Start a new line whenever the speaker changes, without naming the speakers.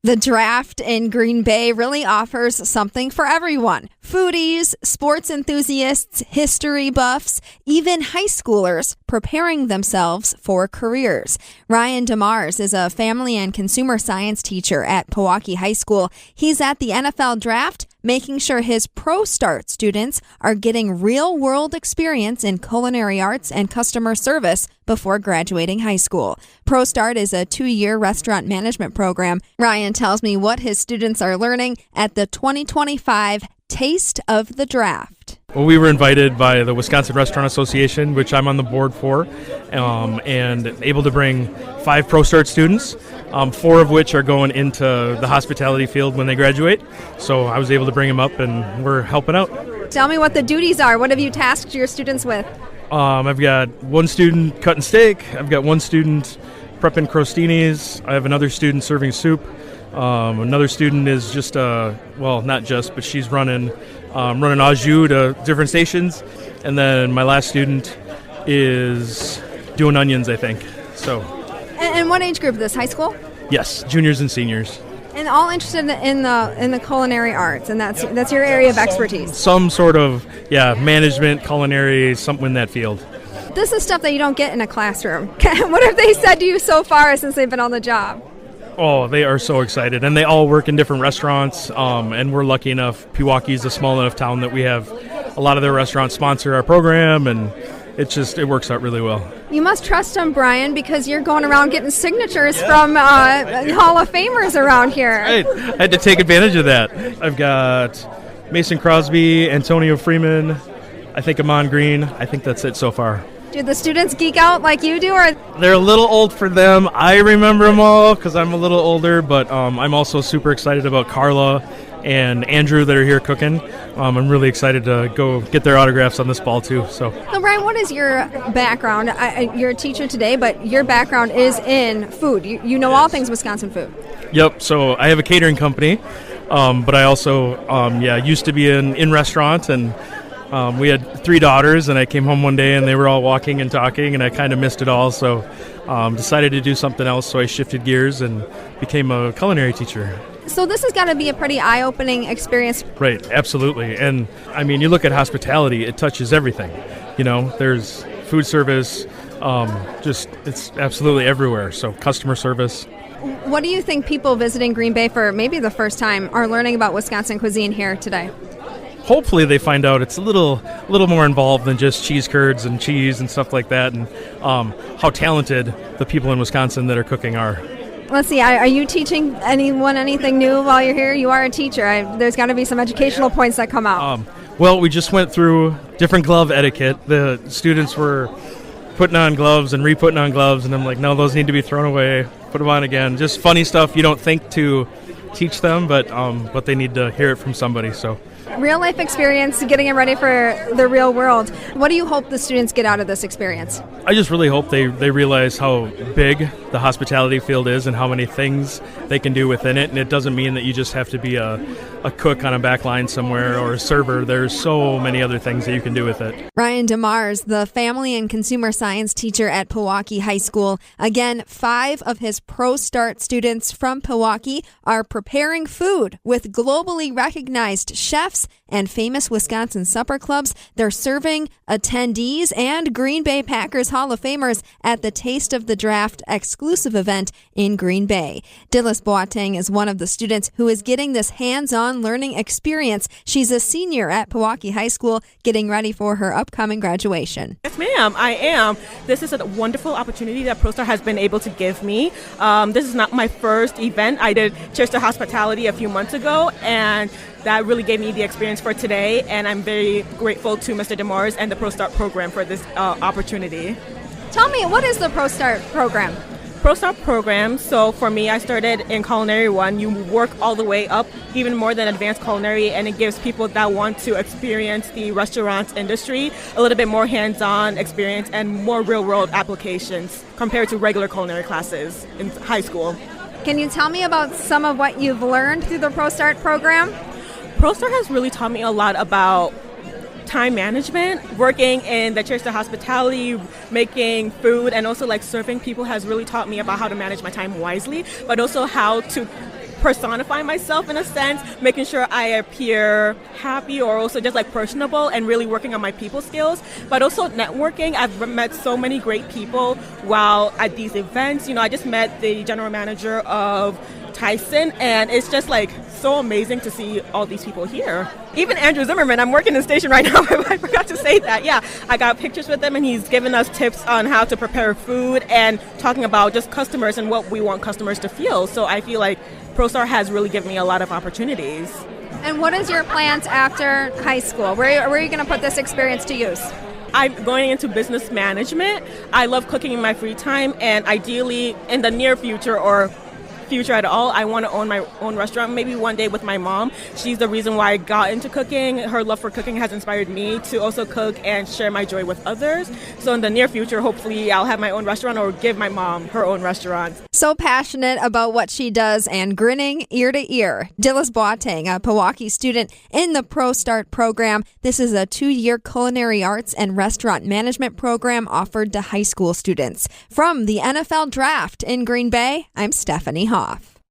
The draft in Green Bay really offers something for everyone. Foodies, sports enthusiasts, history buffs, even high schoolers preparing themselves for careers. Ryan Demers is a family and consumer science teacher at Pewaukee High School. He's at the NFL draft, making sure his Pro Start students are getting real-world experience in culinary arts and customer service before graduating high school. Pro Start is a 2-year restaurant management program. Ryan tells me what his students are learning at the 2025 Taste of the Draft.
Well, we were invited by the Wisconsin Restaurant Association, which I'm on the board for, and able to bring 5 Pro Start students, 4 of which are going into the hospitality field when they graduate. So I was able to bring them up, and we're helping out.
Tell me what the duties are. What have you tasked your students with?
I've got one student cutting steak. I've got one student prepping crostinis. I have another student serving soup. Another student is just, not just, but she's running au jus to different stations. And then my last student is doing onions, I think. So.
And what age group is this? High school?
Yes, juniors and seniors.
And all interested in the culinary arts, and that's your area of expertise.
Some sort of, management, culinary, something in that field.
This is stuff that you don't get in a classroom. What have they said to you so far since they've been on the job?
Oh, they are so excited, and they all work in different restaurants, and we're lucky enough. Pewaukee is a small enough town that we have a lot of their restaurants sponsor our program, and it works out really well.
You must trust them, Brian, because you're going around getting signatures from Hall of Famers around here.
Right. I had to take advantage of that. I've got Mason Crosby, Antonio Freeman, I think Amon Green. I think that's it so far.
Do the students geek out like you do? Or
they're a little old for them. I remember them all because I'm a little older, but I'm also super excited about Carla and Andrew that are here cooking. I'm really excited to go get their autographs on this ball too. So
Brian, what is your background? You're a teacher today, but your background is in food. You know all things Wisconsin food.
Yep. So I have a catering company, but I also used to be in restaurants, and we had 3 daughters, and I came home one day and they were all walking and talking, and I kind of missed it all. So decided to do something else. So I shifted gears and became a culinary teacher.
So this has got to be a pretty eye-opening experience.
Right, absolutely. And I mean, you look at hospitality, it touches everything. You know, there's food service, it's absolutely everywhere. So customer service.
What do you think people visiting Green Bay for maybe the first time are learning about Wisconsin cuisine here today?
Hopefully they find out it's a little more involved than just cheese curds and cheese and stuff like that, and how talented the people in Wisconsin that are cooking are.
Let's see, are you teaching anyone anything new while you're here? You are a teacher. There's got to be some educational points that come out.
Well, we just went through different glove etiquette. The students were putting on gloves and re-putting on gloves, and I'm like, no, those need to be thrown away. Put them on again. Just funny stuff you don't think to teach them, but they need to hear it from somebody. So.
Real life experience, getting them ready for the real world. What do you hope the students get out of this experience?
I just really hope they realize how big the hospitality field is and how many things they can do within it. And it doesn't mean that you just have to be a cook on a back line somewhere or a server. There's so many other things that you can do with it.
Ryan Demers, the family and consumer science teacher at Pewaukee High School. Again, 5 of his Pro Start students from Pewaukee are preparing food with globally recognized chefs and famous Wisconsin supper clubs. They're serving attendees and Green Bay Packers Hall of Famers at the Taste of the Draft exclusive event in Green Bay. Dillys Boateng is one of the students who is getting this hands-on learning experience. She's a senior at Pewaukee High School, getting ready for her upcoming graduation.
Yes, ma'am, I am. This is a wonderful opportunity that ProStar has been able to give me. This is not my first event. I did Cheers to Hospitality a few months ago, and that really gave me the experience for today, and I'm very grateful to Mr. Demers and the ProStart program for this opportunity.
Tell me, what is the ProStart program?
ProStart program, so for me, I started in Culinary 1. You work all the way up, even more than Advanced Culinary, and it gives people that want to experience the restaurant industry a little bit more hands-on experience and more real-world applications compared to regular culinary classes in high school.
Can you tell me about some of what you've learned through the ProStart program?
ProStar has really taught me a lot about time management. Working in the Cheers to Hospitality, making food, and also like serving people has really taught me about how to manage my time wisely, but also how to personify myself in a sense, making sure I appear happy or also just like personable and really working on my people skills, but also networking. I've met so many great people while at these events. I just met the general manager of Tyson, and it's just like so amazing to see all these people here. Even Andrew Zimmerman, I'm working in station right now. I forgot to say that. Yeah, I got pictures with him, and he's given us tips on how to prepare food and talking about just customers and what we want customers to feel. So I feel like ProStar has really given me a lot of opportunities.
And what is your plans after high school? Where are you going to put this experience to use?
I'm going into business management. I love cooking in my free time, and ideally in the near future or future at all, I want to own my own restaurant, maybe one day with my mom. She's the reason why I got into cooking. Her love for cooking has inspired me to also cook and share my joy with others. So in the near future, hopefully I'll have my own restaurant or give my mom her own restaurant.
So passionate about what she does and grinning ear to ear. Dillys Boateng, a Pewaukee student in the ProStart program. This is a 2-year culinary arts and restaurant management program offered to high school students. From the NFL Draft in Green Bay, I'm Stephanie Hoff.